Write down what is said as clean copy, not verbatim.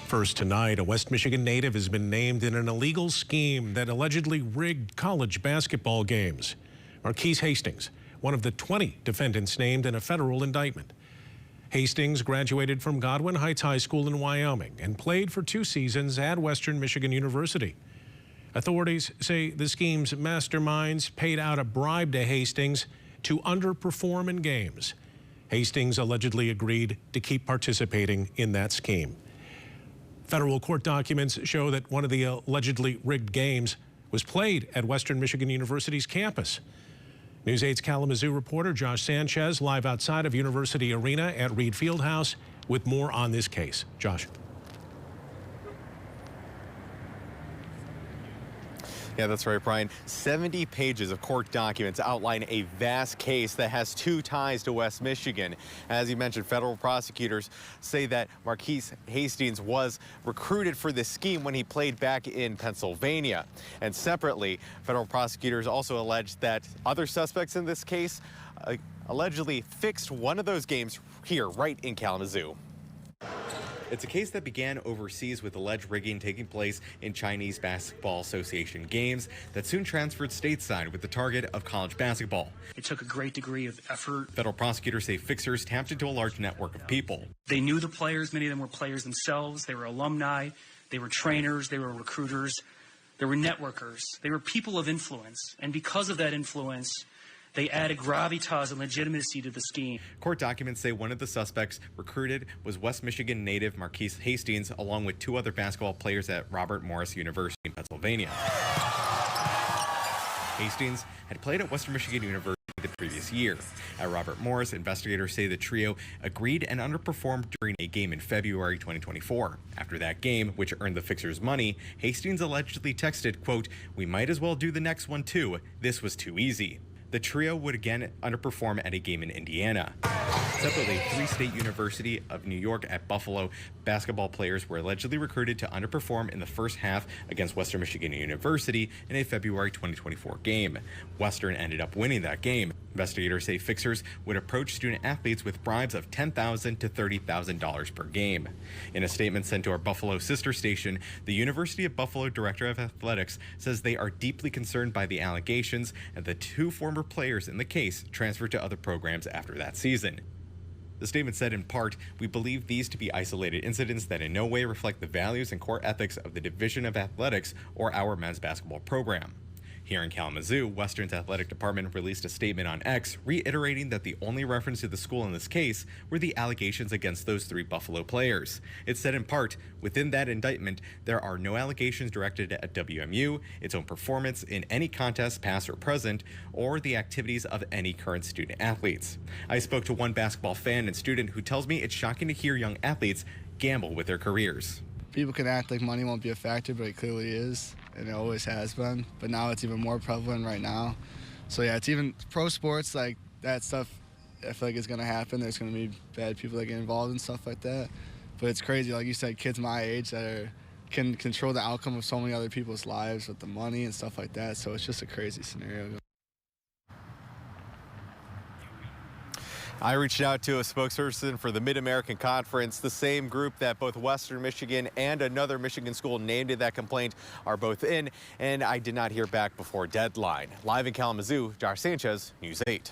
First tonight, a West Michigan native has been named in an illegal scheme that allegedly rigged college basketball games. Marquise Hastings, one of the 20 defendants named in a federal indictment. Hastings graduated from Godwin Heights High School in Wyoming and played for 2 seasons at Western Michigan University. Authorities say the scheme's masterminds paid out a bribe to Hastings to underperform in games. Hastings allegedly agreed to keep participating in that scheme. Federal court documents show that one of the allegedly rigged games was played at Western Michigan University's campus. News 8's Kalamazoo reporter Josh Sanchez live outside of University Arena at Reed Fieldhouse with more on this case. Josh. Yeah, that's right, Brian. 70 pages of court documents outline a vast case that has 2 ties to West Michigan. As you mentioned, federal prosecutors say that Marquise Hastings was recruited for this scheme when he played back in Pennsylvania. And separately, federal prosecutors also allege that other suspects in this case allegedly fixed one of those games here, right in Kalamazoo. It's a case that began overseas with alleged rigging taking place in Chinese Basketball Association games that soon transferred stateside with the target of college basketball. It took a great degree of effort. Federal prosecutors say fixers tapped into a large network of people. They knew the players. Many of them were players themselves. They were alumni. They were trainers. They were recruiters. They were networkers. They were people of influence. And because of that influence, they added gravitas and legitimacy to the scheme. Court documents say one of the suspects recruited was West Michigan native Marquise Hastings, along with 2 other basketball players at Robert Morris University in Pennsylvania. Hastings had played at Western Michigan University the previous year. At Robert Morris, investigators say the trio agreed and underperformed during a game in February 2024. After that game, which earned the fixers money, Hastings allegedly texted, quote, "We might as well do the next one too. This was too easy." The trio would again underperform at a game in Indiana. Separately, 3 State University of New York at Buffalo basketball players were allegedly recruited to underperform in the first half against Western Michigan University in a February 2024 game. Western ended up winning that game. Investigators say fixers would approach student athletes with bribes of $10,000 to $30,000 per game. In a statement sent to our Buffalo sister station, the University of Buffalo Director of Athletics says they are deeply concerned by the allegations and the 2 former players in the case transferred to other programs after that season. The statement said in part, "We believe these to be isolated incidents that in no way reflect the values and core ethics of the Division of Athletics or our men's basketball program." Here in Kalamazoo, Western's athletic department released a statement on X reiterating that the only reference to the school in this case were the allegations against those 3 Buffalo players. It said in part, within that indictment, there are no allegations directed at WMU, its own performance in any contest, past or present, or the activities of any current student athletes. I spoke to one basketball fan and student who tells me it's shocking to hear young athletes gamble with their careers. People can act like money won't be a factor, but it clearly is, and it always has been. But now it's even more prevalent right now. So yeah, it's even pro sports, like that stuff, I feel like it's going to happen. There's going to be bad people that get involved and stuff like that. But it's crazy, like you said, kids my age that can control the outcome of so many other people's lives with the money and stuff like that. So it's just a crazy scenario. I reached out to a spokesperson for the Mid-American Conference. The same group that both Western Michigan and another Michigan school named in that complaint are both in, and I did not hear back before deadline. Live in Kalamazoo, Josh Sanchez, News 8.